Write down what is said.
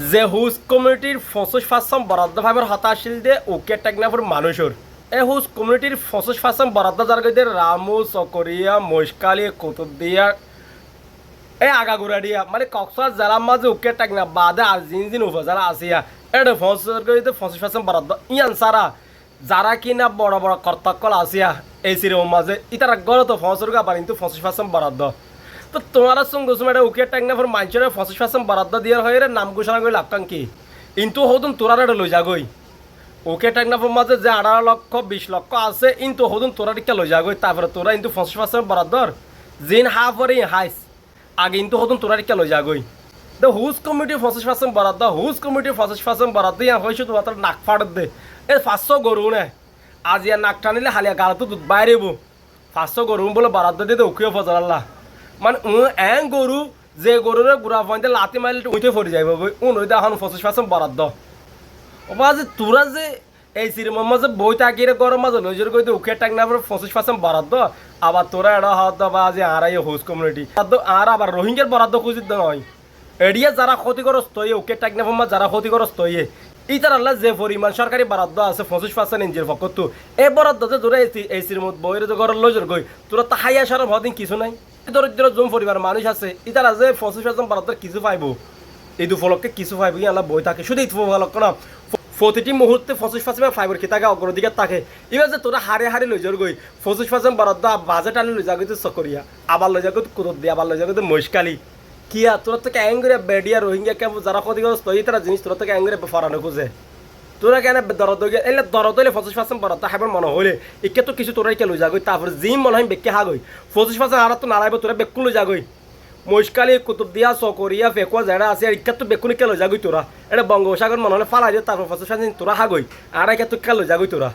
যে হুজ কমিউনিটির 25% বরাদ্দ ভাবের হতাশীল দিয়ে ওকে টেকনাফুর মানুষের এই হুজ কমিউনিটির 25% বরাদ্দ জারগদের রামু চকরিয়া মহিষকালী কুতুবদিয়া এই আগাগুড়াডিয়া মানে কক্সবাজার জেলার মাঝে ওকে টেকনা বাদে আর জিন উপজেলা আসিয়া এটা 25% বরাদ্দ ইয়ান সারা যারা কিনা বড় বড় কর্তকল আসিয়া এই সিরিয়ার মাঝে ইতারা গড় তো 25 আবার কিন্তু 25% বরাদ্দ তো তোমার সঙ্গে এটা উকিয়া টাইগনাফর মানুষের 25% বরাদ্দ দেওয়ার হয়ে নাম ঘোষণা করে লাভটান কি কিন্তু হতুন তোরার এটা লই যাগই উকিয়া টাইগনাফর মাঝে যে 18 লক্ষ 20 লক্ষ আছে কিন্তু হতুন তোরা টিকা লই যাগই তারপরে তোরা কিন্তু 25% বরাদ্দর জিন হাফরে হাইস আগে কিন্তু হতুন তোরা টিকা লই যাগই দ্য হুজ কমিটি 25% বরাদ্দ হুজ কমিটি 25% বরাদ্দ ইয়া হয়েছে তোমার নাক ফাড় দে এ 500 গরু নে আজ ইয়া নাক টানিলে হালিয়া গালতো দুধ বাইরেব 500 গরু বলে বরাদ্দ দিয়ে উকিয়া ফজলাল্লাহ মানে এং গরু যে গরুর গুড়া পয়েন্টে লাতি মাইলে উঠে পড়ে যাইব উন ওইটা এখন 25% বরাদ্দ ওবা যে তোরা যে এই সিনেমার মাঝে বই তাকিয়ে গরম মাঝে লজর কইতে উখে টাক না 25% বরাদ্দ আবার তোরা এটা হয়তো বা যে আর এই হোস্ট কমিউনিটি আর আবার রোহিঙ্গার বরাদ্দ খুঁজিত নয় এরিয়া যারা ক্ষতিগ্রস্ত হয়ে উখে টাক না যারা ক্ষতিগ্রস্ত হয়ে ইতার আল্লাহ যে পরিমাণ সরকারি বরাদ্দ আছে 25% ইঞ্জির পক্ষ তো এই বরাদ্দ যে তোরা এই সিনেমাত বইয়ের যে ঘরের লজর গই তোরা তা হাইয়া সারা ভদিন কিছু নাই দরিদ্র জম পরিবার মানুষ আছে ইতারা যে 25% বরাদ্দ কিছু পাইব এই দুফলকে কিছু পাইব আল্লাহ বই থাকে শুধু এই দুফলক না প্রতিটি মুহূর্তে 25% ফাইবার কি থাকে অগ্রাধিকার থাকে এবার যে তোরা হারে হারে লই যার গই 25% বরাদ্দ বাজেট আনি লই যাগই তো চকরিয়া আবার লই যাগই তো কুদত দিয়া আবার লই যাগই তো মহিষকালী কিয়া তোরা থেকে অ্যাঙ্গরে বেডিয়া রোহিঙ্গা ক্যাম্প যারা ক্ষতিগ্রস্ত ইতারা জিনিস তোরা থেকে অ্যাঙ্গরে ফরানো খুঁজে তোরা কেন দরদ এলে দরদ হইলে 25% বরাদ্দ হাইবার মনে হইলে ইকে তো কিছু তোরাই কে লই যাগই তারপরে জিম মনে হয় বেকে হাগই 25% আর তো নালাইব তোরা বেকুন লই যাগই মহিষকালী কুতুবদিয়া চকরিয়া ফেকুয়া যারা আছে আর ইকা তো বেকুনি কে লই যাগই তোরা এটা বঙ্গোপসাগর মনে হলে ফালাই দিয়ে তারপর 25% তোরা হাগই আর একে তো কে লই যাগই তোরা